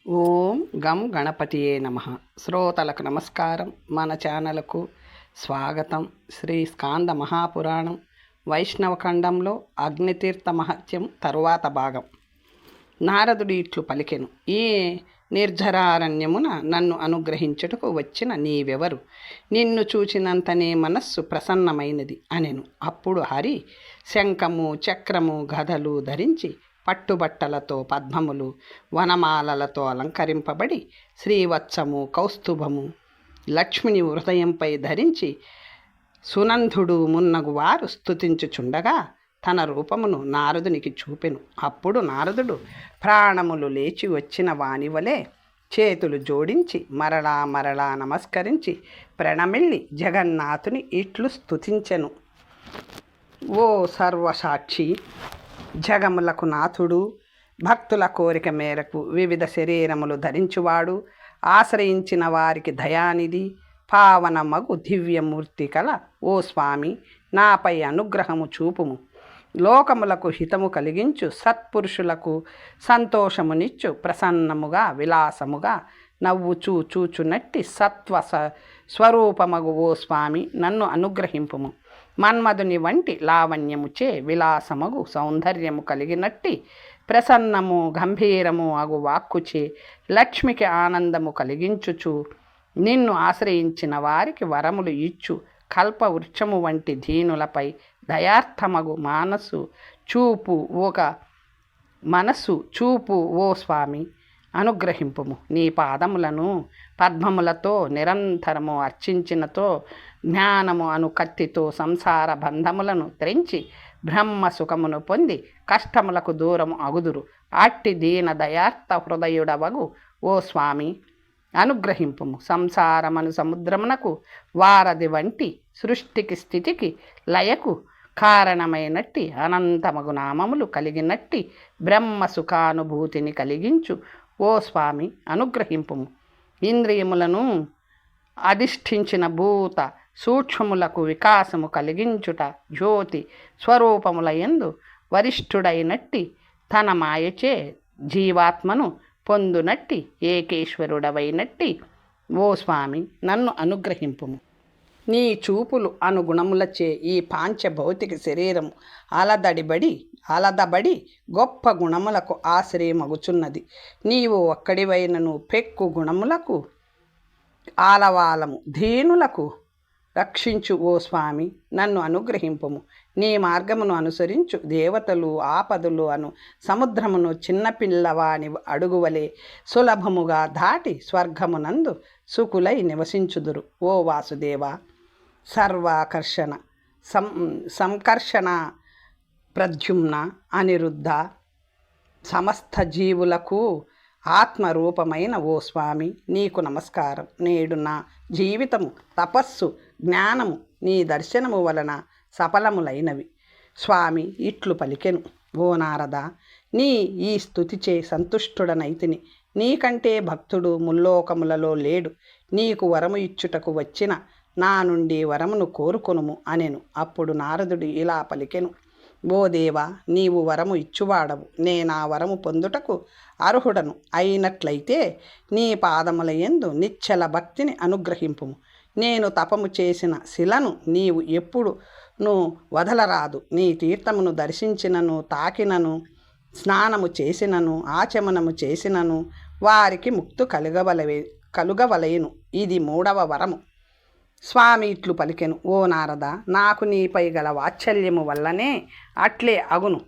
ఓం గం గణపతియే నమః. శ్రోతలకు నమస్కారం. మన ఛానల్కు స్వాగతం. శ్రీ స్కాంద మహాపురాణం వైష్ణవ ఖండంలో అగ్నితీర్థ మహత్యం తరువాత భాగం. నారదుడు ఇట్లు పలికెను: ఈ నిర్జరారణ్యమున నన్ను అనుగ్రహించుటకు వచ్చిన నీవెవరు? నిన్ను చూచినంతనే మనస్సు ప్రసన్నమైనది అనెను. అప్పుడు హరి శంఖము చక్రము గదలు ధరించి పట్టుబట్టలతో పద్మములు వనమాలలతో అలంకరింపబడి శ్రీవత్సము కౌస్తుభము లక్ష్మిని హృదయంపై ధరించి సునందుడు మున్నగు వారు స్తుతించుచుండగా తన రూపమును నారదునికి చూపెను. అప్పుడు నారదుడు ప్రాణములు లేచి వచ్చిన వానివలే చేతులు జోడించి మరలా మరలా నమస్కరించి ప్రణమిల్లి జగన్నాథుని ఇట్లు స్తుతించెను: ఓ సర్వసాక్షి, జగములకు నాథుడు, భక్తుల కోరిక మేరకు వివిధ శరీరములు ధరించువాడు, ఆశ్రయించిన వారికి దయానిధి, పావనమగు దివ్యమూర్తి కల ఓ స్వామి, నాపై అనుగ్రహము చూపుము. లోకములకు హితము కలిగించు సత్పురుషులకు సంతోషమునిచ్చు ప్రసన్నముగా విలాసముగా నవ్వుచూ చూచునట్టి స్వరూపమగు ఓ స్వామి, నన్ను అనుగ్రహింపుము. మన్మధుని వంటి లావణ్యముచే విలాసమగు సౌందర్యము కలిగినట్టి ప్రసన్నము గంభీరము అగు వాక్కుచే లక్ష్మికి ఆనందము కలిగించుచు నిన్ను ఆశ్రయించిన వారికి వరములు ఇచ్చు కల్పవృక్షము వంటి దీనులపై దయార్థమగు మనసు చూపు ఓ స్వామి, అనుగ్రహింపుము. నీ పాదములను పద్మములతో నిరంతరము అర్చించినతో జ్ఞానము అను కత్తితో సంసార బంధములను త్రెంచి బ్రహ్మ సుఖమును పొంది కష్టములకు దూరము అగుదురు. అట్టి దీన దయార్థ హృదయుడవగు ఓ స్వామి, అనుగ్రహింపుము. సంసారమను సముద్రమునకు వారధి వంటి సృష్టికి స్థితికి లయకు కారణమైనట్టి అనంతమగు నామములు కలిగినట్టి బ్రహ్మ సుఖానుభూతిని కలిగించు ఓ స్వామి, అనుగ్రహింపుము. ఇంద్రియములను అధిష్ఠించిన భూత సూక్ష్మములకు వికాసము కలిగించుట జ్యోతి స్వరూపముల యందు వరిష్ఠుడైనట్టి తన మాయచే జీవాత్మను పొందునట్టి ఏకేశ్వరుడవైనట్టి ఓ స్వామి, నన్ను అనుగ్రహింపుము. నీ చూపులు అనుగుణములచే ఈ పాంచభౌతిక శరీరము అలదబడి గొప్ప గుణములకు ఆశ్రయమగుచున్నది. నీవు ఒక్కడివైనను పెక్కు గుణములకు ఆలవాలము దీనులకు రక్షించు ఓ స్వామి, నన్ను అనుగ్రహింపుము. నీ మార్గమును అనుసరించు దేవతలు ఆపదలు అను సముద్రమును చిన్నపిల్లవాని అడుగువలే సులభముగా దాటి స్వర్గమునందు సుకులై నివసించుదురు. ఓ వాసుదేవ, సర్వాకర్షణ సంకర్షణ ప్రద్యుమ్న అనిరుద్ధ సమస్త జీవులకు ఆత్మరూపమైన ఓ స్వామి, నీకు నమస్కారం. నేడు నా జీవితము తపస్సు జ్ఞానము నీ దర్శనము వలన సఫలములైనవి. స్వామి ఇట్లు పలికెను: ఓ నారద, నీ ఈ స్తుతిచే సంతుష్టుడనైతిని. నీకంటే భక్తుడు ముల్లోకములలో లేడు. నీకు వరము ఇచ్చుటకు వచ్చిన నా నుండి వరమును కోరుకొనుము అనెను. అప్పుడు నారదుడు ఇలా పలికెను: ఓ దేవా, నీవు వరము ఇచ్చువాడవు. నేనా వరము పొందుటకు అర్హుడను అయినట్లయితే నీ పాదముల యందు నిశ్చల భక్తిని అనుగ్రహింపుము. నేను తపము చేసిన శిలను నీవు ఎప్పుడును వదలరాదు. నీ తీర్థమును దర్శించినను తాకినను స్నానము చేసినను ఆచమనము చేసినను వారికి ముక్తి కలుగవలయను. ఇది 3వ వరము. స్వామి ఇట్లు పలికెను: ఓ నారద, నాకు నీపై గల వాత్సల్యము వల్లనే అట్లే అగును.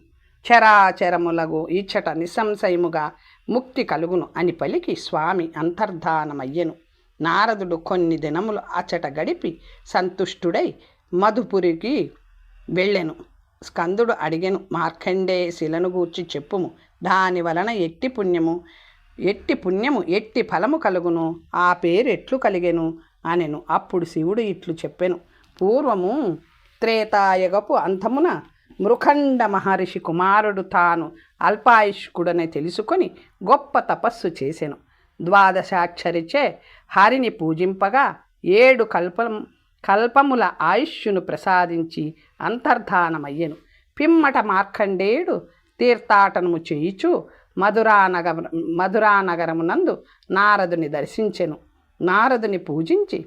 చరాచరములగు ఇచ్చట నిస్సంశయముగా ముక్తి కలుగును అని పలికి స్వామి అంతర్ధానమయ్యెను. నారదుడు కొన్ని దినములు అచ్చట గడిపి సంతుష్టుడై మధుపురికి వెళ్ళెను. స్కందుడు అడిగెను: మార్కండేయ శిలను గూర్చి చెప్పుము. దాని వలన ఎట్టి పుణ్యము ఎట్టి ఫలము కలుగును, ఆ పేరు ఎట్లు కలిగెను అనెను. అప్పుడు శివుడు ఇట్లు చెప్పెను: పూర్వము త్రేతాయుగపు అంతమున మృఖండ మహర్షి కుమారుడు తాను అల్పాయుష్కుడని తెలుసుకొని గొప్ప తపస్సు చేసెను. 12 హరిని పూజింపగా 7 కల్పముల ఆయుష్యును ప్రసాదించి అంతర్ధానమయ్యెను. పిమ్మట మార్కండేయుడు తీర్థాటనము చేయుచు మధురానగరమునందు నారదుని దర్శించెను. నారదుని పూజించి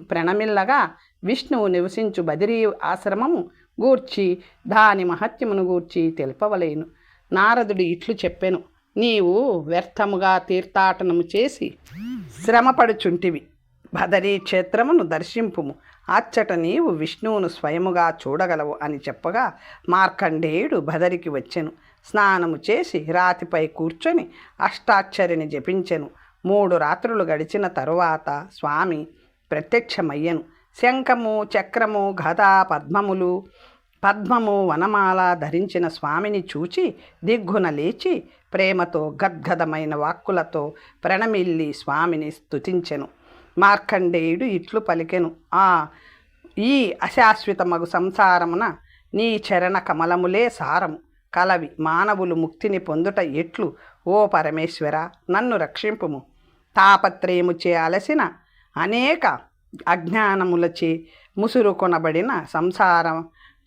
ప్రణమిల్లగా విష్ణువు నివసించు బదిరీ ఆశ్రమము గూర్చి దాని మహత్యమును గూర్చి తెలుపవలేను. నారదుడు ఇట్లు చెప్పెను. నీవు వ్యర్థముగా తీర్థాటనము చేసి శ్రమపడుచుంటివి. బదరీ క్షేత్రమును దర్శింపుము. అచ్చట నీవు విష్ణువును స్వయముగా చూడగలవు అని చెప్పగా మార్కండేయుడు బదరికి వచ్చెను. స్నానము చేసి రాతిపై కూర్చొని అష్టాక్షరిని జపించెను. 3 రాత్రులు గడిచిన తరువాత స్వామి ప్రత్యక్షమయ్యను. శంఖము, చక్రము, గద, పద్మము, వనమాల ధరించిన స్వామిని చూచి దిగ్గున లేచి ప్రేమతో గద్గదమైన వాక్కులతో ప్రణమిల్లి స్వామిని స్తుతించెను. మార్కండేయుడు ఇట్లు పలికెను. ఈ అశాశ్వతమగు సంసారమున నీ చరణ కమలములే సారము కలవి. మానవులు ముక్తిని పొందుట ఎట్లు? ఓ పరమేశ్వర, నన్ను రక్షింపుము. తాపత్రయముచే అలసిన అనేక అజ్ఞానములచే ముసురు కొనబడిన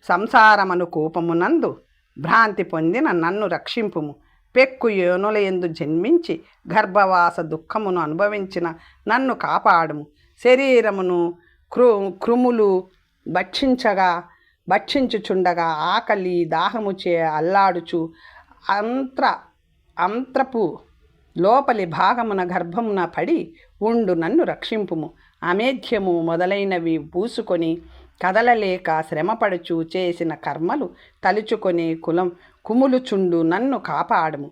సంసారమను కూపమునందు భ్రాంతి పొందిన నన్ను రక్షింపుము. పెక్కు యోనుల యందు జన్మించి గర్భవాస దుఃఖమును అనుభవించిన నన్ను కాపాడుము. శరీరమును క్రుములు భక్షించుచుండగా ఆకలి దాహముచే అల్లాడుచు అంత్రపు లోపలి భాగమున గర్భమున పడి ఉండు నన్ను రక్షింపుము. అమేధ్యము మొదలైనవి పూసుకొని కదలలేక శ్రమపడుచు చేసిన కర్మలు తలుచుకొని కుములుచుండు నన్ను కాపాడము.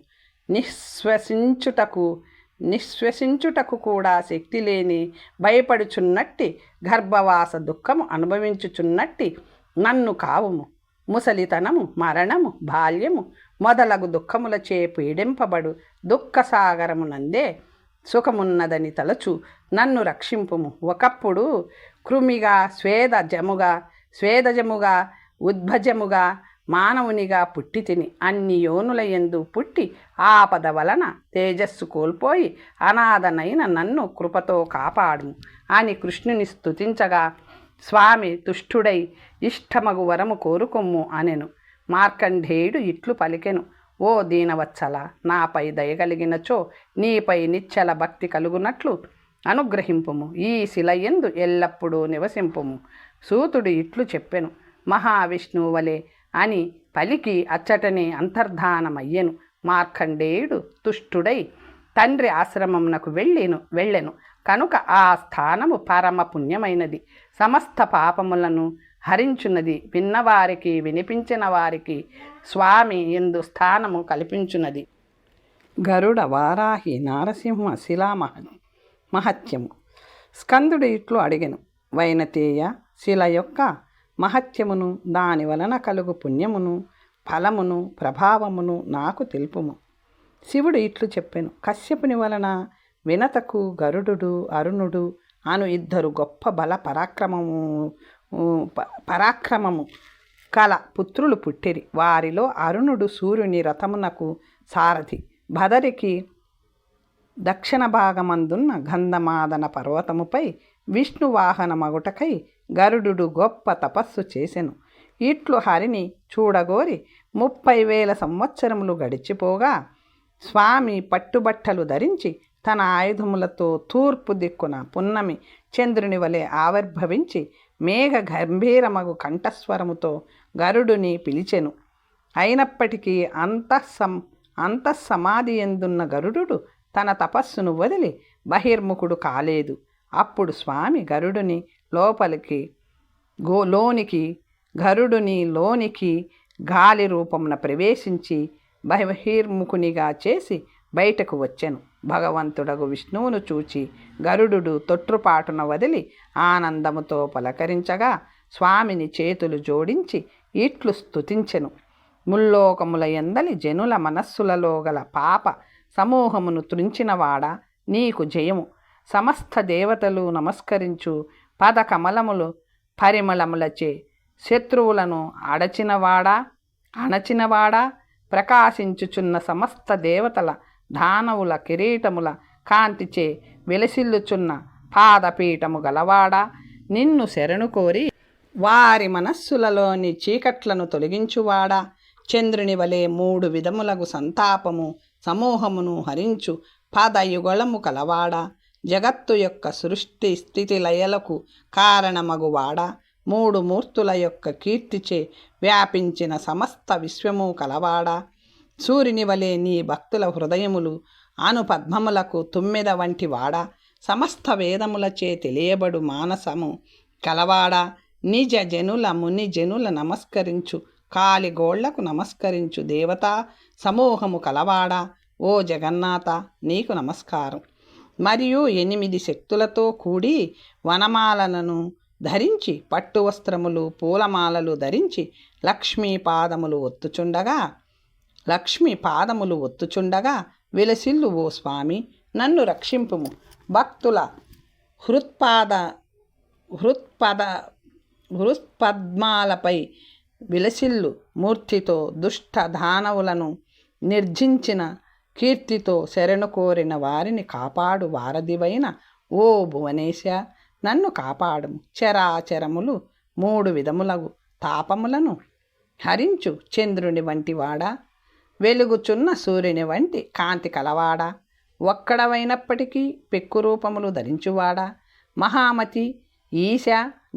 నిశ్వసించుటకు కూడా శక్తి లేని భయపడుచున్నట్టి గర్భవాస దుఃఖము అనుభవించుచున్నట్టి నన్ను కావుము. ముసలితనము, మరణము, బాల్యము మొదలగు దుఃఖములచే పీడింపబడు దుఃఖసాగరమునందే సుఖమున్నదని తలచు నన్ను రక్షింపుము. ఒకప్పుడు కృమిగా, స్వేదజముగా, ఉద్భజముగా మానవునిగా పుట్టి తిని అన్ని యోనుల యందు పుట్టి ఆపద వలన తేజస్సు కోల్పోయి అనాథనైన నన్ను కృపతో కాపాడుము అని కృష్ణుని స్తుతించగా స్వామి తుష్టుడై ఇష్టమగు వరము కోరుకొమ్ము అనెను. మార్కండేయుడు ఇట్లు పలికెను. ఓ దీనవత్సల, నాపై దయగలిగినచో నీపై నిశ్చల భక్తి కలుగునట్లు అనుగ్రహింపుము. ఈ శిలయందు ఎల్లప్పుడూ నివసింపుము. సూతుడు ఇట్లు చెప్పెను. మహావిష్ణువు వలె అని పలికి అచ్చటనే అంతర్ధానమయ్యెను. మార్కండేయుడు తుష్టుడై తండ్రి ఆశ్రమమునకు వెళ్ళెను. కనుక ఆ స్థానము పరమ పుణ్యమైనది, సమస్త పాపములను హరించున్నది. విన్నవారికి, వినిపించిన వారికి స్వామి ఎందు స్థానము కల్పించున్నది. గరుడ, వారాహి, నారసింహ శిలా మహత్యము. స్కందుడు ఇట్లు అడిగెను. వైనతేయ, శిల యొక్క మహత్యమును, దాని వలన కలుగు పుణ్యమును, ఫలమును, ప్రభావమును నాకు తెలుపుము. శివుడు ఇట్లు చెప్పెను. కశ్యపుని వలన వినతకు గరుడు, అరుణుడు అను 2 గొప్ప బల పరాక్రమము కల పుత్రులు పుట్టిరి. వారిలో అరుణుడు సూర్యుని రథమునకు సారథి. బదరికి దక్షిణ భాగమందున్న గంధమాదన పర్వతముపై విష్ణు వాహనమగుటకై గరుడు గొప్ప తపస్సు చేసెను. ఇట్లు హరిని చూడగోరి 30,000 సంవత్సరములు గడిచిపోగా స్వామి పట్టుబట్టలు ధరించి తన ఆయుధములతో తూర్పు దిక్కున పున్నమి చంద్రుని వలె ఆవిర్భవించి మేఘ గంభీరమగు కంఠస్వరముతో గరుడుని పిలిచెను. అయినప్పటికీ అంతఃసమాధి ఎందున్న గరుడు తన తపస్సును వదిలి బహిర్ముఖుడు కాలేదు. అప్పుడు స్వామి గరుడుని లోనికి గాలి రూపమున ప్రవేశించి బహిర్ముఖునిగా చేసి బయటకు వచ్చెను. భగవంతుడగు విష్ణువును చూచి గరుడు తొట్రుపాటున వదిలి ఆనందముతో పలకరించగా స్వామిని చేతులు జోడించి ఇట్లు స్తుతించెను. ముల్లోకముల యందలి జనుల మనస్సులలో గల పాప సమూహమును త్రుంచినవాడా, నీకు జయము. సమస్త దేవతలు నమస్కరించు పద కమలములు పరిమళములచే శత్రువులను అణచినవాడా, ప్రకాశించుచున్న సమస్త దేవతల దానవుల కిరీటముల కాంతిచే వెలసిల్లుచున్న పాదపీఠము గలవాడా, నిన్ను శరణు కోరి వారి మనస్సులలోని చీకట్లను తొలగించువాడా, చంద్రుని వలె 3 విధములగు సంతాపము సమూహమును హరించు పదయుగళము కలవాడా, జగత్తు యొక్క సృష్టి స్థితి లయలకు కారణమగువాడా, మూడు మూర్తుల యొక్క కీర్తిచే వ్యాపించిన సమస్త విశ్వము కలవాడా, సూర్యుని వలె నీ భక్తుల హృదయములు పద్మములకు తుమ్మెద వంటి వాడా, సమస్త వేదములచే తెలియబడు మానసము కలవాడా, నిజ జనుల ముని జనుల నమస్కరించు కాలిగోళ్లకు నమస్కరించు దేవతా సమూహము కలవాడా, ఓ జగన్నాథ నీకు నమస్కారం. మరియు 8 శక్తులతో కూడి వనమాలను ధరించి పట్టు వస్త్రములు పూలమాలలు ధరించి లక్ష్మీ పాదములు ఒత్తుచుండగా విలసిల్లు ఓ స్వామి నన్ను రక్షింపుము. భక్తుల హృత్పద్మాలపై విలసిల్లు మూర్తితో దుష్ట దానవులను నిర్జించిన కీర్తితో శరణు కోరిన వారిని కాపాడు వారధివైన ఓ భువనేశ నన్ను కాపాడుము. చరాచరములు 3 విధములగు తాపములను హరించు చంద్రుని వంటి వాడా, వెలుగుచున్న సూర్యుని వంటి కాంతి కలవాడా, ఒక్కడవైనప్పటికీ పెక్కు రూపములు ధరించువాడా, మహామతి ఈశ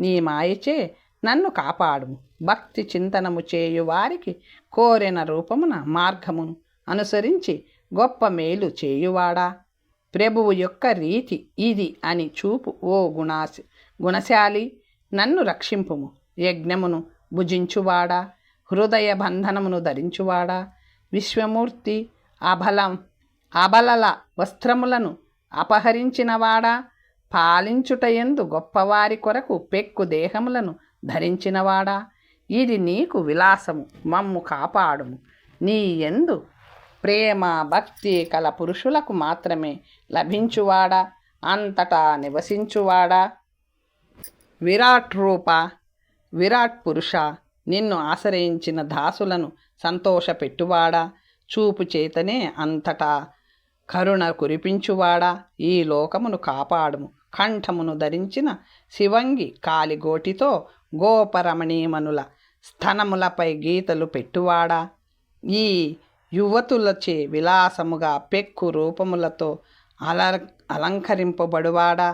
నీ మాయచే నన్ను కాపాడుము. భక్తి చింతనము చేయు వారికి కోరిన రూపమున మార్గమును అనుసరించి గొప్ప మేలు చేయువాడా, ప్రభువు యొక్క రీతి ఇది అని చూపు ఓ గుణశాలి నన్ను రక్షింపుము. యజ్ఞమును భుజించువాడా, హృదయ బంధనమును ధరించువాడా, విశ్వమూర్తి అబలల వస్త్రములను అపహరించినవాడా, పాలించుటయందు గొప్పవారి కొరకు పెక్కు దేహములను ధరించినవాడా, ఇది నీకు విలాసము మమ్ము కాపాడుము. నీ యందు ప్రేమ భక్తి కల పురుషులకు మాత్రమే లభించువాడా, అంతటా నివసించువాడా, విరాట్ రూప విరాట్ పురుష నిన్ను ఆశ్రయించిన దాసులను సంతోషపెట్టువాడా, చూపు చేతనే అంతటా కరుణ కురిపించువాడా, ఈ లోకమును కాపాడుము. కంఠమును ధరించిన శివంగి కాలిగోటితో గోపరమణీమనుల స్థనములపై గీతలు పెట్టువాడా, ఈ యువతులచే విలాసముగా పెక్కు రూపములతో అలంకరింపబడువాడా,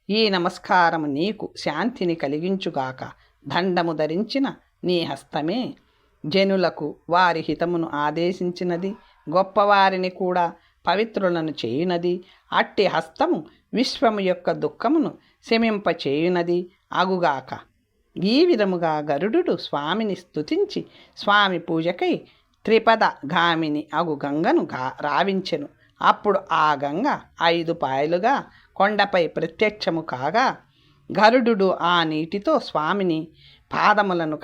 ఈ నమస్కారము నీకు శాంతిని కలిగించుగాక. దండము ధరించిన నీ హస్తమే జనులకు వారి హితమును ఆదేశించినది, గొప్పవారిని కూడా పవిత్రులను చేయునది. అట్టి హస్తము విశ్వము యొక్క దుఃఖమును శమింపచేయునది అగుగాక. ఈ విధముగా గరుడు స్వామిని స్తుతించి స్వామి పూజకై త్రిపద గామిని అగు గంగను రావించెను. అప్పుడు ఆ గంగ 5 పాయలుగా కొండపై ప్రత్యక్షము కాగా గరుడు ఆ నీటితో స్వామి పాదములను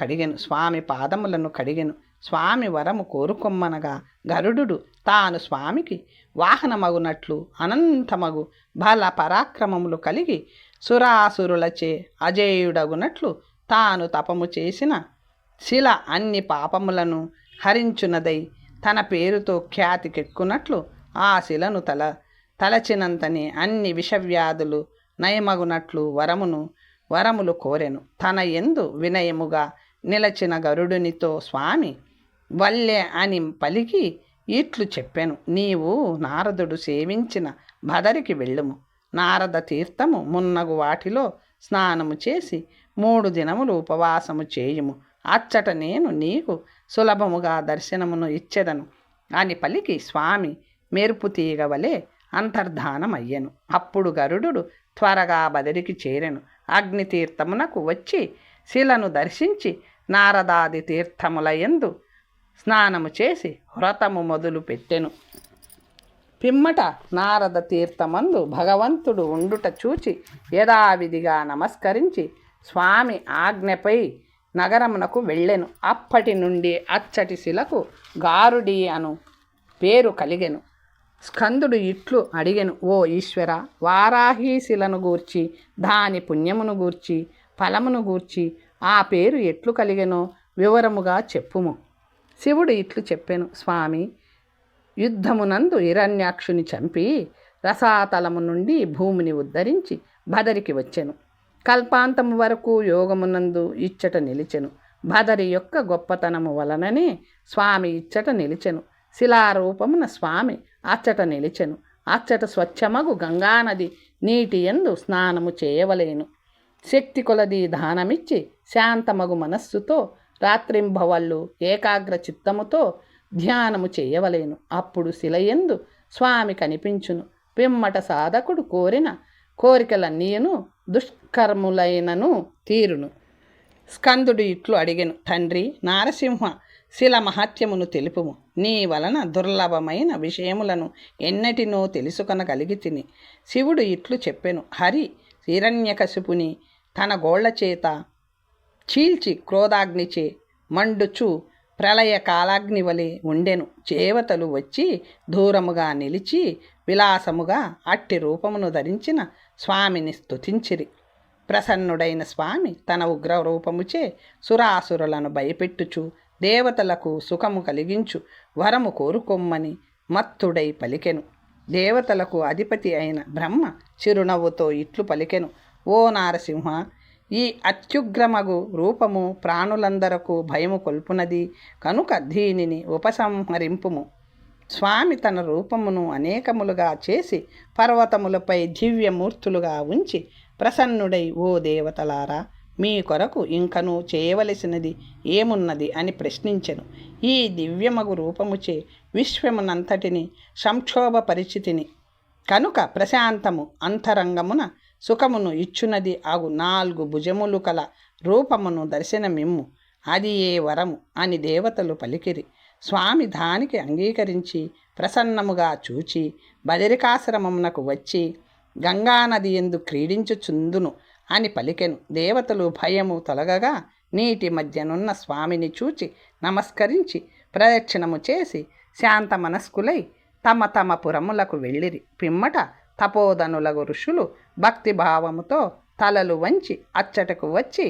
కడిగెను. స్వామి వరము కోరుకొమ్మనగా గరుడు తాను స్వామికి వాహనమగునట్లు అనంతమగు బల పరాక్రమములు కలిగి సురాసురులచే అజేయుడగునట్లు తాను తపము చేసిన శిల అన్ని పాపములను హరించునదై తన పేరుతో ఖ్యాతికెక్కునట్లు ఆ శిలను తలచినంతని అన్ని విషవ్యాధులు నయమగునట్లు వరములు కోరెను. తన యందు వినయముగా నిలచిన గరుడునితో స్వామి వల్లె అని పలికి ఇట్లు చెప్పెను. నీవు నారదుడు సేవించిన బదరికి వెళ్ళుము. నారద తీర్థము మున్నగు వాటిలో స్నానము చేసి 3 దినములు ఉపవాసము చేయుము. అచ్చట నేను నీకు సులభముగా దర్శనమును ఇచ్చెదను అని పలికి స్వామి మెరుపు తీగ వలె అంతర్ధానమయ్యెను. అప్పుడు గరుడు త్వరగా బదరికి చేరెను. అగ్నితీర్థమునకు వచ్చి శిలను దర్శించి నారదాది తీర్థములయందు స్నానము చేసి వ్రతము మొదలు పెట్టెను. పిమ్మట నారద తీర్థమందు భగవంతుడు ఉండుట చూచి యథావిధిగా నమస్కరించి స్వామి ఆజ్ఞపై నగరమునకు వెళ్ళెను. అప్పటి నుండి అచ్చటి శిలకు గారుడి అను పేరు కలిగెను. స్కందుడు ఇట్లు అడిగెను, ఓ ఈశ్వర, వారాహి శిలను గూర్చి దాని పుణ్యమును గూర్చి ఫలమును గూర్చి ఆ పేరు ఎట్లు కలిగెనో వివరముగా చెప్పుము. శివుడు ఇట్లు చెప్పెను, స్వామి, యుద్ధమునందు హిరణ్యాక్షుని చంపి రసాతలము నుండి భూమిని ఉద్ధరించి బదరికి వచ్చెను. కల్పాంతము వరకు యోగమునందు ఇచ్చట నిలిచెను. బదరి యొక్క గొప్పతనము వలననే స్వామి ఇచ్చట నిలిచెను. శిలారూపమున స్వామి అచ్చట నిలిచెను. అచ్చట స్వచ్ఛమగు గంగానది నీటి యందు స్నానము చేయవలేను. శక్తి కొలది దానమిచ్చి శాంతమగు మనస్సుతో రాత్రింబవళ్ళు ఏకాగ్ర చిత్తముతో ధ్యానము చేయవలేను. అప్పుడు శిలయందు స్వామి కనిపించును. పిమ్మట సాధకుడు కోరిన కోరికలన్నీయును దుష్కర్ములైనను తీరును. స్కందుడు ఇట్లు అడిగెను, తండ్రి నారసింహ, శిల మహత్యమును తెలుపుము. నీ వలన దుర్లభమైన విషయములను ఎన్నటినో తెలుసుకొనగలిగి తిని. శివుడు ఇట్లు చెప్పెను, హరి హిరణ్యకశిపుని తన గోళ్ల చేత చీల్చి క్రోధాగ్నిచే మండుచు ప్రళయ కాలాగ్ని వలె ఉండెను. దేవతలు వచ్చి దూరముగా నిలిచి విలాసముగా అట్టి రూపమును ధరించిన స్వామిని స్తుతించిరి. ప్రసన్నుడైన స్వామి తన ఉగ్ర రూపముచే సురాసురులను భయపెట్టుచు దేవతలకు సుఖము కలిగించు వరము కోరుకొమ్మని మత్తుడై పలికెను. దేవతలకు అధిపతి అయిన బ్రహ్మ చిరునవ్వుతో ఇట్లు పలికెను, ఓ నారసింహ, ఈ అత్యుగ్రమగు రూపము ప్రాణులందరకు భయము కొల్పునది కనుక దీనిని ఉపసంహరింపుము. స్వామి తన రూపమును అనేకములుగా చేసి పర్వతములపై దివ్యమూర్తులుగా ఉంచి ప్రసన్నుడై, ఓ దేవతలారా, మీ కొరకు ఇంకనూ చేయవలసినది ఏమున్నది అని ప్రశ్నించెను. ఈ దివ్యమగు రూపముచే విశ్వమునంతటిని సంక్షోభపరిచితిని కనుక ప్రశాంతము అంతరంగమున సుఖమును ఇచ్చునది అగు 4 భుజములు కల రూపమును దర్శనమిమ్ము, అది ఏ వరము అని దేవతలు పలికిరి. స్వామి దానికి అంగీకరించి ప్రసన్నముగా చూచి బదరికాశ్రమమునకు వచ్చి గంగానది యందు క్రీడించుచుందును అని పలికెను. దేవతలు భయము తొలగగా నీటి మధ్యనున్న స్వామిని చూచి నమస్కరించి ప్రదక్షిణము చేసి శాంత మనస్కులై తమ తమ పురములకు వెళ్ళిరి. పిమ్మట తపోధనులగు ఋషులు భక్తిభావముతో తలలు వంచి అచ్చటకు వచ్చి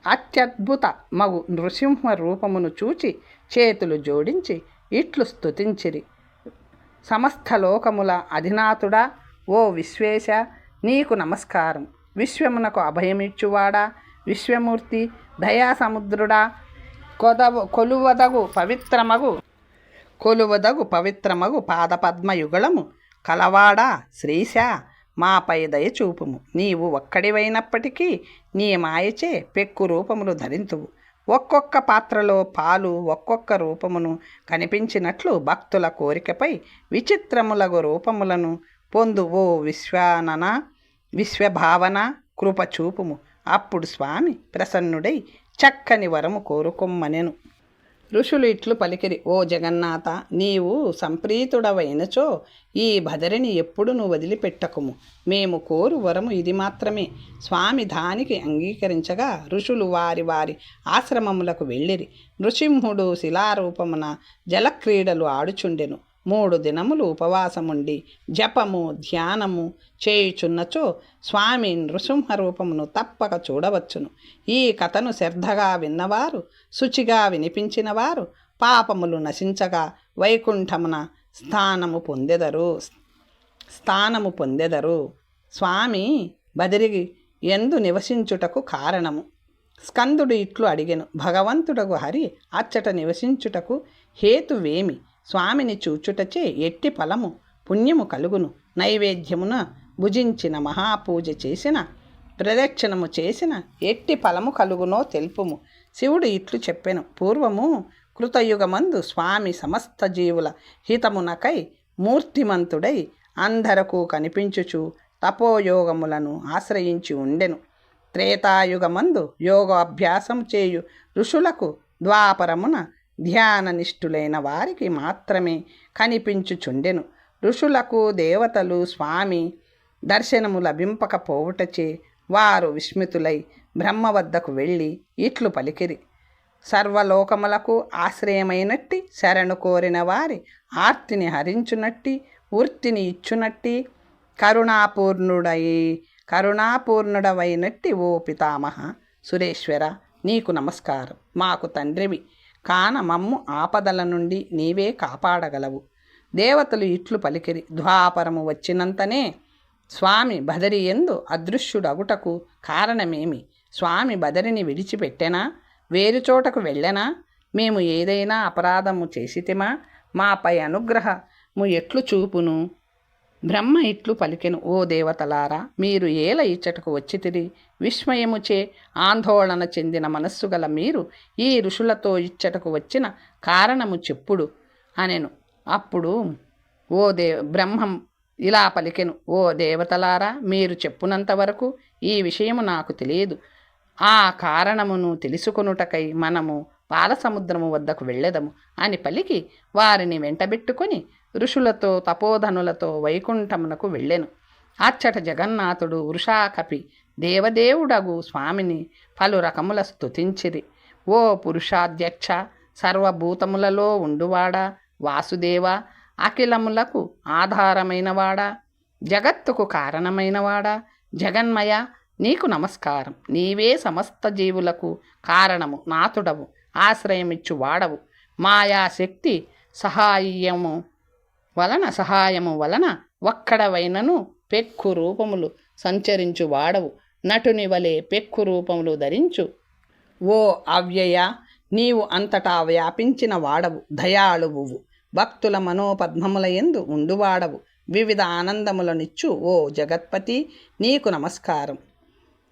అత్యద్భుత మగు నృసింహ రూపమును చూచి చేతులు జోడించి ఇట్లు స్తుతించిరి, సమస్త లోకముల అధినాథుడా, ఓ విశ్వేశ, నీకు నమస్కారం. విశ్వమునకు అభయమిచ్చువాడా, విశ్వమూర్తి, దయాసముద్రుడా, కొలువదగు పవిత్రమగు పాదపద్మయుగళము కలవాడా, శ్రీశ, మాపై దయచూపుము. నీవు ఒక్కడివైనప్పటికీ నీ మాయచే పెక్కు రూపములు ధరింతువు. ఒక్కొక్క పాత్రలో పాలు ఒక్కొక్క రూపమును కనిపించినట్లు భక్తుల కోరికపై విచిత్రములగు రూపములను పొందు, ఓ విశ్వానన, విశ్వభావన, కృప చూపుము. అప్పుడు స్వామి ప్రసన్నుడై చక్కని వరము కోరుకొమ్మనెను. ఋషులు ఇట్లు పలికిరి, ఓ జగన్నాథ, నీవు సంప్రీతుడవైనచో ఈ భదరిని ఎప్పుడును వదిలిపెట్టకుము. మేము కోరు వరము ఇది మాత్రమే. స్వామి దానికి అంగీకరించగా ఋషులు వారి వారి ఆశ్రమములకు వెళ్ళిరి. నృసింహుడు శిలారూపమున జలక్రీడలు ఆడుచుండెను. 3 దినములు ఉపవాసముండి జపము ధ్యానము చేయుచున్నచో స్వామి నృసింహ రూపమును తప్పక చూడవచ్చును. ఈ కథను శ్రద్ధగా విన్నవారు, శుచిగా వినిపించిన వారు పాపములు నశించగా వైకుంఠమున స్థానము పొందెదరు. స్వామి బదిరి ఎందు నివసించుటకు కారణము. స్కందుడు ఇట్లు అడిగెను, భగవంతుడగు హరి అచ్చట నివసించుటకు హేతువేమి? స్వామిని చూచుటచే ఎట్టి ఫలము పుణ్యము కలుగును. నైవేద్యమున భుజించిన, మహాపూజ చేసిన, ప్రదక్షిణము చేసిన ఎట్టి ఫలము కలుగునో తెలుపుము. శివుడు ఇట్లు చెప్పెను, పూర్వము కృతయుగమందు స్వామి సమస్త జీవుల హితమునకై మూర్తిమంతుడై అందరకు కనిపించుచు తపోయోగములను ఆశ్రయించి ఉండెను. త్రేతాయుగమందు యోగాభ్యాసం చేయు ఋషులకు, ద్వాపరమున ధ్యాననిష్ఠులైన వారికి మాత్రమే కనిపించుచుండెను. ఋషులకు దేవతలు స్వామి దర్శనము లభింపకపోవుటచే వారు విస్మితులై బ్రహ్మ వద్దకు వెళ్ళి ఇట్లు పలికిరి, సర్వలోకములకు ఆశ్రయమైనట్టి, శరణు కోరిన వారి ఆర్తిని హరించునట్టి, వృత్తిని ఇచ్చునట్టి, కరుణాపూర్ణుడవైనట్టి ఓ పితామహ సురేశ్వర, నీకు నమస్కారం. మాకు తండ్రివి కాన మమ్ము ఆపదల నుండి నీవే కాపాడగలవు. దేవతలు ఇట్లు పలికిరి, ద్వాపరము వచ్చినంతనే స్వామి బదరి యందు అదృశ్యుడగుటకు కారణమేమి? స్వామి బదరిని విడిచిపెట్టెనా? వేరుచోటకు వెళ్ళెనా? మేము ఏదైనా అపరాధము చేసితిమా? మాపై అనుగ్రహ ఎట్లు చూపును? బ్రహ్మ ఇట్లు పలికెను, ఓ దేవతలారా, మీరు ఏల ఇచ్చటకు వచ్చితిరి? విస్మయముచే ఆందోళన చెందిన మనస్సు గల మీరు ఈ ఋషులతో ఇచ్చటకు వచ్చిన కారణము చెప్పుడు అనెను. అప్పుడు బ్రహ్మం ఇలా పలికెను, ఓ దేవతలారా, మీరు చెప్పునంత వరకు ఈ విషయము నాకు తెలియదు. ఆ కారణమును తెలుసుకొనుటకై మనము పాలసముద్రము వద్దకు వెళ్ళెదము అని పలికి వారిని వెంటబెట్టుకొని ఋషులతో తపోధనులతో వైకుంఠమునకు వెళ్ళెను. అచ్చట జగన్నాథుడు వృషాకపి దేవదేవుడగు స్వామిని పలు రకముల స్తుతించిరి. ఓ పురుషాధ్యక్ష, సర్వభూతములలో ఉండువాడా, వాసుదేవ, అఖిలములకు ఆధారమైనవాడా, జగత్తుకు కారణమైనవాడా, జగన్మయ, నీకు నమస్కారం. నీవే సమస్త జీవులకు కారణము, నాథుడవు, ఆశ్రయమిచ్చు వాడవు. మాయాశక్తి సహాయము వలన ఒక్కడవైనను పెక్కు రూపములు సంచరించు వాడవు. నటుని వలె పెక్కు రూపములు ధరించు. ఓ అవ్యయ, నీవు అంతటా వ్యాపించిన వాడవు, దయాళువువు, భక్తుల మనోపద్మముల యందు ఉండువాడవు, వివిధ ఆనందములనిచ్చు ఓ జగత్పతి, నీకు నమస్కారం.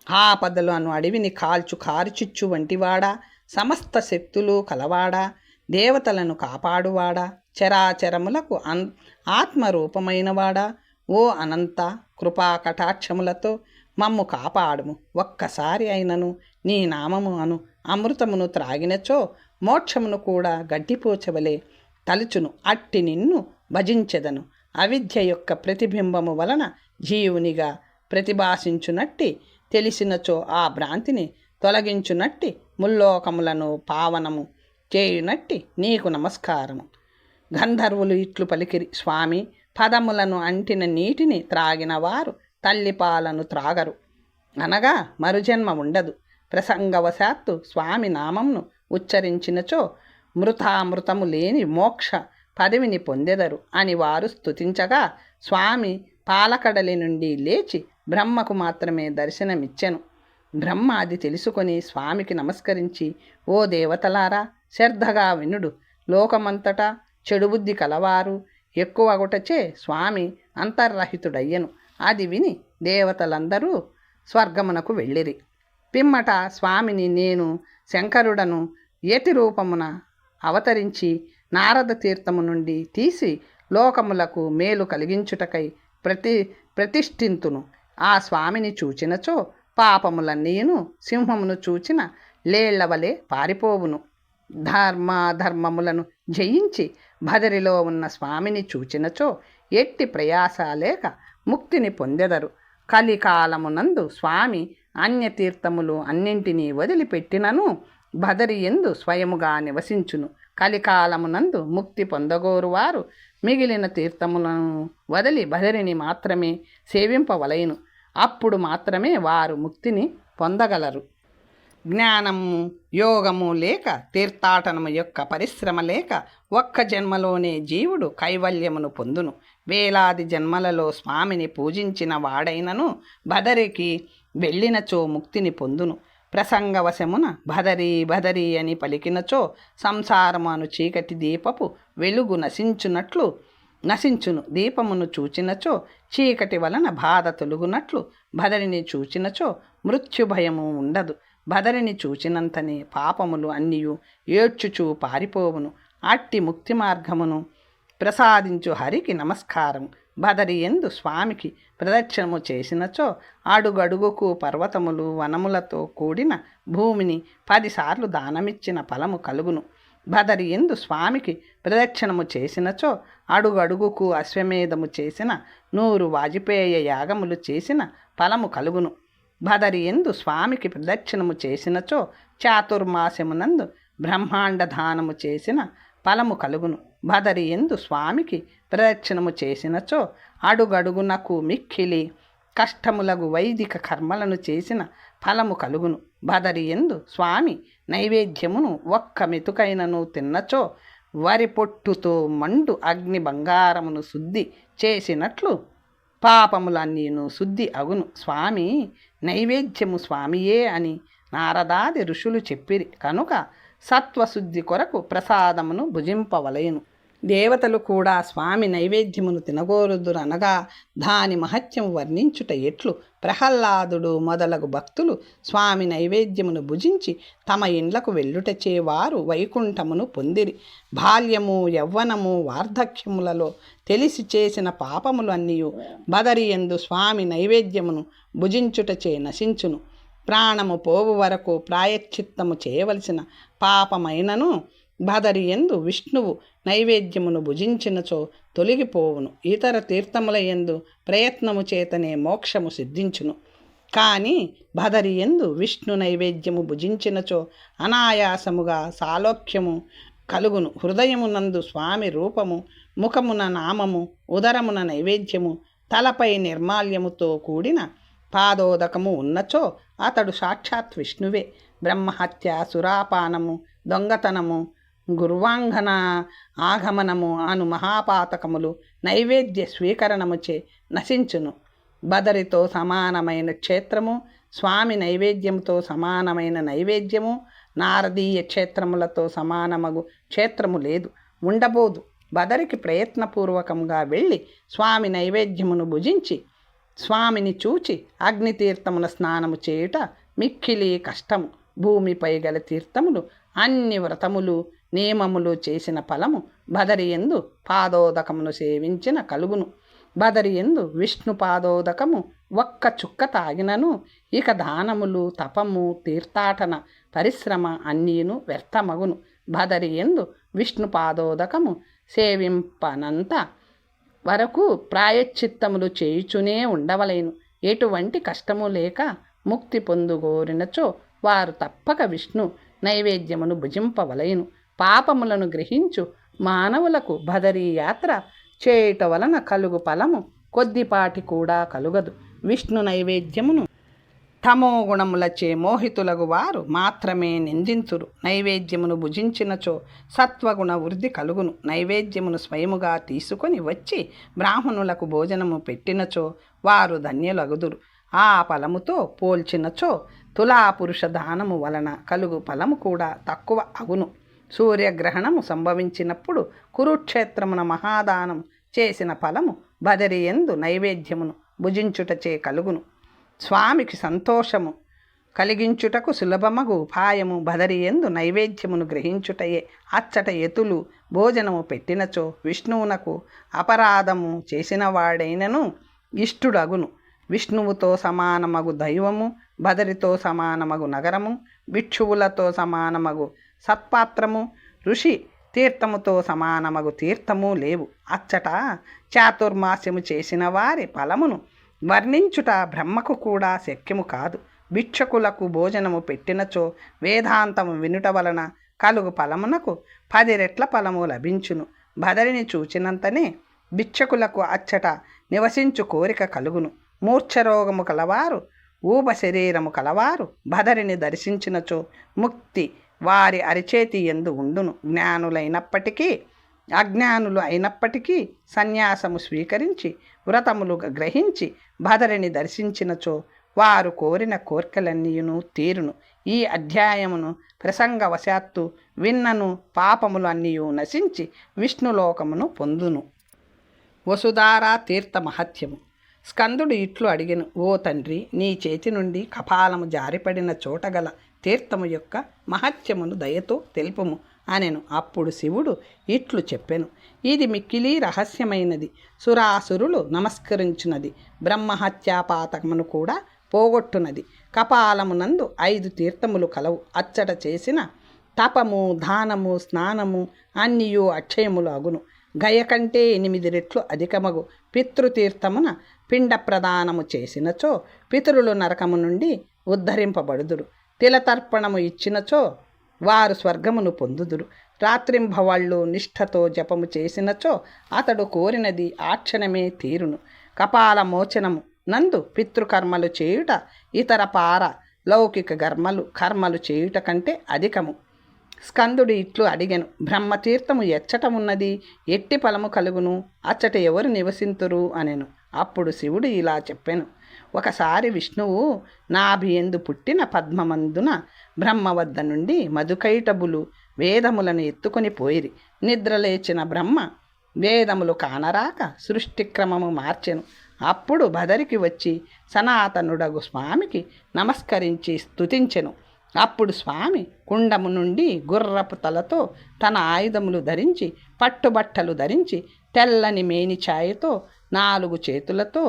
ఆపదలను అడవిని కారుచిచ్చు వంటివాడా, సమస్త శక్తులు కలవాడా, దేవతలను కాపాడువాడా, చరాచరములకు ఆత్మరూపమైనవాడా, ఓ అనంత కృపా కటాక్షములతో మమ్ము కాపాడుము. ఒక్కసారి అయినను నీ నామము అను అమృతమును త్రాగినచో మోక్షమును కూడా గడ్డిపోచవలే తలుచును. అట్టి నిన్ను భజించెదను. అవిద్య యొక్క ప్రతిబింబము వలన జీవునిగా ప్రతిభాసించునట్టి తెలిసినచో ఆ భ్రాంతిని తొలగించునట్టి ముల్లోకములను పావనము చేయునట్టి నీకు నమస్కారము. గంధర్వులు ఇట్లు పలికిరి, స్వామి, పదములను అంటిన నీటిని త్రాగిన వారు తల్లిపాలను త్రాగరు, అనగా మరుజన్మ ఉండదు. ప్రసంగవశాత్తు స్వామి నామంను ఉచ్చరించినచో మృతామృతము లేని మోక్ష పదవిని పొందెదరు అని వారు స్తుతించగా, స్వామి పాలకడలి నుండి లేచి బ్రహ్మకు మాత్రమే దర్శనమిచ్చెను. బ్రహ్మ అది తెలుసుకొని స్వామికి నమస్కరించి, ఓ దేవతలారా, శ్రద్ధగా వినుడు. లోకమంతటా చెడుబుద్ధి కలవారు ఎక్కువగుటచే స్వామి అంతర్రహితుడయ్యను. అది విని దేవతలందరూ స్వర్గమునకు వెళ్ళిరి. పిమ్మట స్వామిని నేను శంకరుడను యతి రూపమున అవతరించి నారద తీర్థము నుండి తీసి లోకములకు మేలు కలిగించుటకై ప్రతిష్ఠింతును. ఆ స్వామిని చూచినచో పాపములన్నీను సింహమును చూచిన లేళ్లవలే పారిపోవును. ధర్మములను జయించి భదరిలో ఉన్న స్వామిని చూచినచో ఎట్టి ప్రయాస లేక ముక్తిని పొందెదరు. కలికాలమునందు స్వామి అన్యతీర్థములు అన్నింటినీ వదిలిపెట్టినను భదరి యందు స్వయముగా నివసించును. కలికాలమునందు ముక్తి పొందగోరు వారు మిగిలిన తీర్థములను వదిలి భదరిని మాత్రమే సేవింపవలయను. అప్పుడు మాత్రమే వారు ముక్తిని పొందగలరు. జ్ఞానము యోగము లేక తీర్థాటనము యొక్క పరిశ్రమ లేక ఒక్క జన్మలోనే జీవుడు కైవల్యమును పొందును. వేలాది జన్మలలో స్వామిని పూజించిన వాడైనను భదరికి వెళ్ళినచో ముక్తిని పొందును. ప్రసంగవశమున భదరి అని పలికినచో సంసారము అను చీకటి దీపపు వెలుగు నశించును. దీపమును చూచినచో చీకటి వలన బాధ తొలుగునట్లు భదరిని చూచినచో మృత్యుభయము ఉండదు. భదరిని చూచినంతనే పాపములు అన్నియు ఏడ్చుచూ పారిపోవును. అట్టి ముక్తి మార్గమును ప్రసాదించు హరికి నమస్కారం. భదరి యందు స్వామికి ప్రదక్షిణము చేసినచో అడుగడుగుకు పర్వతములు వనములతో కూడిన భూమిని 10 సార్లు దానమిచ్చిన ఫలము కలుగును. భదరి యందు స్వామికి ప్రదక్షిణము చేసినచో అడుగడుగుకు అశ్వమేధము చేసిన 100 వాజపేయ యాగములు చేసిన ఫలము కలుగును. భదరి యందు స్వామికి ప్రదక్షిణము చేసినచో చాతుర్మాసమునందు బ్రహ్మాండ దానము చేసిన ఫలము కలుగును. భదరి యందు స్వామికి ప్రదక్షిణము చేసినచో అడుగడుగునకు మిక్కిలి కష్టములగు వైదిక కర్మలను చేసిన ఫలము కలుగును. భదరి యందు స్వామి నైవేద్యమును ఒక్క మెతుకైనను తిన్నచో వరి పొట్టుతో మండు అగ్ని బంగారమును శుద్ధి చేసినట్లు పాపములన్నీను శుద్ధి అగును. స్వామి నైవేద్యము స్వామియే అని నారదాది ఋషులు చెప్పిరి కనుక సత్వశుద్ధి కొరకు ప్రసాదమును భుజింపవలయను. దేవతలు కూడా స్వామి నైవేద్యమును తినగోరుదురనగా దాని మహత్యము వర్ణించుట ఎట్లు. ప్రహ్లాదుడు మొదలగు భక్తులు స్వామి నైవేద్యమును భుజించి తమ ఇండ్లకు వెళ్ళుటచే వారు వైకుంఠమును పొందిరి. బాల్యము, యవ్వనము, వార్ధక్యములలో తెలిసి చేసిన పాపములు అన్నీయు బదరియందు స్వామి నైవేద్యమును భుజించుటచే నశించును. ప్రాణము పోవు వరకు ప్రాయశ్చిత్తము చేయవలసిన పాపమైనను బదరియందు విష్ణువు నైవేద్యమును భుజించినచో తొలగిపోవును. ఇతర తీర్థముల యందు ప్రయత్నము చేతనే మోక్షము సిద్ధించును. కానీ బదరియందు విష్ణు నైవేద్యము భుజించినచో అనాయాసముగా సాలోక్యము కలుగును. హృదయమునందు స్వామి రూపము, ముఖమున నామము, ఉదరమున నైవేద్యము, తలపై నిర్మాల్యముతో కూడిన పాదోదకము ఉన్నచో అతడు సాక్షాత్ విష్ణువే. బ్రహ్మహత్య, సురాపానము, దొంగతనము, గుర్వాంగన ఆగమనము అను మహాపాతకములు నైవేద్య స్వీకరణముచే నశించును. బదరితో సమానమైన క్షేత్రము, స్వామి నైవేద్యముతో సమానమైన నైవేద్యము, నారదీయ క్షేత్రములతో సమానమగు క్షేత్రము లేదు, ఉండబోదు. బదరికి ప్రయత్నపూర్వకంగా వెళ్ళి స్వామి నైవేద్యమును భుజించి స్వామిని చూచి అగ్నితీర్థమున స్నానము చేయుట మిక్కిలి కష్టము. భూమిపై గల తీర్థములు అన్ని వ్రతములు నియమములు చేసిన ఫలము బదరియందు పాదోదకమును సేవించిన కలుగును. బదరియందు విష్ణు పాదోదకము ఒక్క చుక్క తాగినను ఇక దానములు, తపము, తీర్థాటన, పరిశ్రమ అన్నీను వ్యర్థమగును. బదరియందు విష్ణు పాదోదకము సేవింపనంత వరకు ప్రాయశ్చిత్తములు చేయుచునే ఉండవలేను. ఎటువంటి కష్టము లేక ముక్తి పొందుగోరినచో వారు తప్పక విష్ణు నైవేద్యమును భుజింపవలయను. పాపములను గ్రహించు మానవులకు బదరీ యాత్ర చేయుట వలన కలుగు ఫలము కొద్దిపాటి కూడా కలుగదు. విష్ణు నైవేద్యమును తమో గుణములచే మోహితులగు వారు మాత్రమే నిందింతురు. నైవేద్యమును భుజించినచో సత్వగుణ వృద్ధి కలుగును. నైవేద్యమును స్వయముగా తీసుకొని వచ్చి బ్రాహ్మణులకు భోజనము పెట్టినచో వారు ధన్యులగుదురు. ఆ ఫలముతో పోల్చినచో తులాపురుష దానము వలన కలుగు ఫలము కూడా తక్కువ అగును. సూర్యగ్రహణము సంభవించినప్పుడు కురుక్షేత్రమున మహాదానం చేసిన ఫలము బదరియందు నైవేద్యమును భుజించుటచే కలుగును. స్వామికి సంతోషము కలిగించుటకు సులభమగు ఉపాయము బదరియందు నైవేద్యమును గ్రహించుటయే. అచ్చట ఎతులు భోజనము పెట్టినచో విష్ణువునకు అపరాధము చేసిన వాడైనను ఇష్టుడగును. విష్ణువుతో సమానమగు దైవము, బదరితో సమానమగు నగరము, భిక్షువులతో సమానమగు సత్పాత్రము, ఋషి తీర్థముతో సమానమగు తీర్థము లేవు. అచ్చట చాతుర్మాస్యము చేసిన వారి ఫలమును వర్ణించుట బ్రహ్మకు కూడా శక్యము కాదు. భిక్షకులకు భోజనము పెట్టినచో వేదాంతము వినుట వలన కలుగు ఫలమునకు 10 రెట్ల ఫలము లభించును. బదరిని చూచినంతనే భిక్షకులకు అచ్చట నివసించు కోరిక కలుగును. మూర్ఛరోగము కలవారు, ఊప శరీరము కలవారు బదరిని దర్శించినచో ముక్తి వారి అరిచేతి యందు ఉండును. జ్ఞానులైనప్పటికీ అజ్ఞానులు అయినప్పటికీ సన్యాసము స్వీకరించి వ్రతములు గ్రహించి బదరిని దర్శించినచో వారు కోరిన కోర్కెలన్నీయును తీరును. ఈ అధ్యాయమును ప్రసంగవశాత్తు విన్నను పాపములు అన్నీయు నశించి విష్ణులోకమును పొందును. వసుధారా తీర్థ మహత్యము. స్కందుడు ఇట్లు అడిగెను, ఓ తండ్రి, నీ చేతి నుండి కపాలము జారిపడిన చోటగల తీర్థము యొక్క మహత్యమును దయతో తెలుపుము అనెను. అప్పుడు శివుడు ఇట్లు చెప్పెను, ఇది మిక్కిలి రహస్యమైనది. సురాసురులు నమస్కరించున్నది. బ్రహ్మహత్యాపాతకమును కూడా పోగొట్టునది. కపాలమునందు 5 తీర్థములు కలవు. అచ్చట చేసిన తపము, దానము, స్నానము అన్నియు అక్షయములు అగును. గయ కంటే 8 రెట్లు అధికమగు పితృతీర్థమున పిండ ప్రదానము చేసినచో పితరులు నరకము నుండి ఉద్ధరింపబడుదురు. తిలతర్పణము ఇచ్చినచో వారు స్వర్గమును పొందుదురు. రాత్రింభవళ్ళు నిష్ఠతో జపము చేసినచో అతడు కోరినది ఆ క్షణమే తీరును. కపాల మోచనము నందు పితృకర్మలు చేయుట ఇతర పార లౌకిక కర్మలు చేయుట కంటే అధికము. స్కందుడు ఇట్లు అడిగెను, బ్రహ్మతీర్థము ఎచ్చట ఉన్నది, ఎట్టి ఫలము కలుగును, అచ్చట ఎవరు నివసింతురు అనెను. అప్పుడు శివుడు ఇలా చెప్పెను, ఒకసారి విష్ణువు నాభియందు పుట్టిన పద్మమందున బ్రహ్మ వద్ద నుండి మధుకైటబులు వేదములను ఎత్తుకొని పోయిరి. నిద్రలేచిన బ్రహ్మ వేదములు కానరాక సృష్టిక్రమము మార్చెను. అప్పుడు బదరికి వచ్చి సనాతనుడగు స్వామికి నమస్కరించి స్తుతించెను. అప్పుడు స్వామి కుండము నుండి గుర్రపు తలతో తన ఆయుధములు ధరించి పట్టుబట్టలు ధరించి తెల్లని మేని ఛాయతో 4 చేతులతో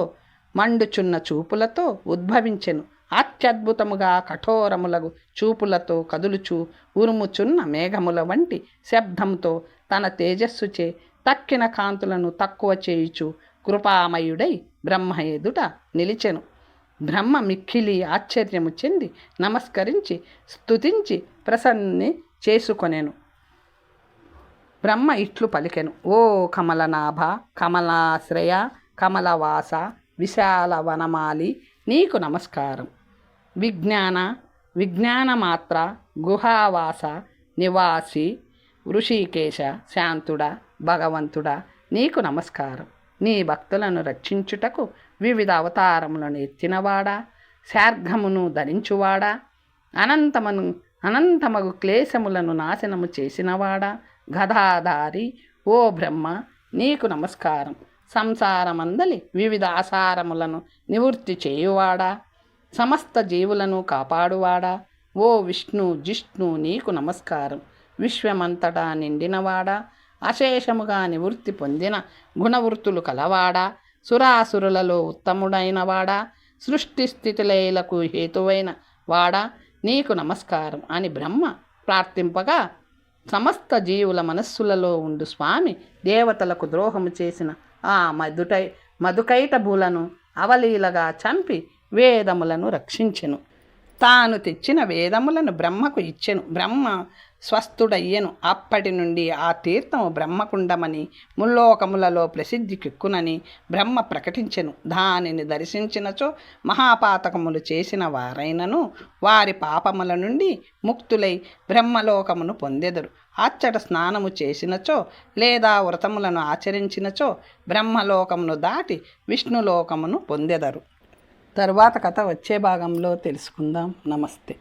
మండుచున్న చూపులతో ఉద్భవించెను. అత్యద్భుతముగా కఠోరములగు చూపులతో కదులుచు ఉరుముచున్న మేఘముల వంటి శబ్దంతో తన తేజస్సుచే తక్కిన కాంతులను తక్కువ చేయుచు కృపామయుడై బ్రహ్మ ఎదుట నిలిచెను. బ్రహ్మ మిక్కిలి ఆశ్చర్యము చెంది నమస్కరించి స్తుతించి ప్రసన్ని చేసుకొనెను. బ్రహ్మ ఇట్లు పలికెను: ఓ కమలనాభ, కమలాశ్రయ, కమలవాస, విశాల వనమాలి, నీకు నమస్కారం. విజ్ఞానమాత్ర, గుహావాస, నివాసి, ఋషికేశ, శాంతుడా, భగవంతుడా, నీకు నమస్కారం. నీ భక్తులను రక్షించుటకు వివిధ అవతారములను ఎత్తినవాడా, శార్ఘమును ధరించువాడా, అనంతమగు క్లేశములను నాశనము చేసినవాడా, గదాధారి, ఓ బ్రహ్మ, నీకు నమస్కారం. సంసారమందలి వివిధ ఆసారములను నివృత్తి చేయువాడా, సమస్త జీవులను కాపాడువాడా, ఓ విష్ణు జిష్ణు, నీకు నమస్కారం. విశ్వమంతటా నిండినవాడా, అశేషముగా నివృత్తి పొందిన గుణవృత్తులు కలవాడా, సురాసురులలో ఉత్తముడైనవాడా, సృష్టి స్థితిలయలకు హేతువైన వాడా, నీకు నమస్కారం అని బ్రహ్మ ప్రార్థింపగా, సమస్త జీవుల మనస్సులలో ఉండు స్వామి దేవతలకు ద్రోహము చేసిన ఆ మధుకైటభులను అవలీలగా చంపి వేదములను రక్షించెను. తాను తెచ్చిన వేదములను బ్రహ్మకు ఇచ్చెను. బ్రహ్మ స్వస్థుడయ్యెను. అప్పటి నుండి ఆ తీర్థము బ్రహ్మకుండమని ముల్లోకములలో ప్రసిద్ధికెక్కునని బ్రహ్మ ప్రకటించెను. దానిని దర్శించినచో మహాపాతకములు చేసిన వారైనను వారి పాపముల నుండి ముక్తులై బ్రహ్మలోకమును పొందెదరు. అచ్చట స్నానము చేసినచో లేదా వ్రతములను ఆచరించినచో బ్రహ్మలోకమును దాటి విష్ణులోకమును పొందెదరు. తరువాత కథ వచ్చే భాగంలో తెలుసుకుందాం. నమస్తే.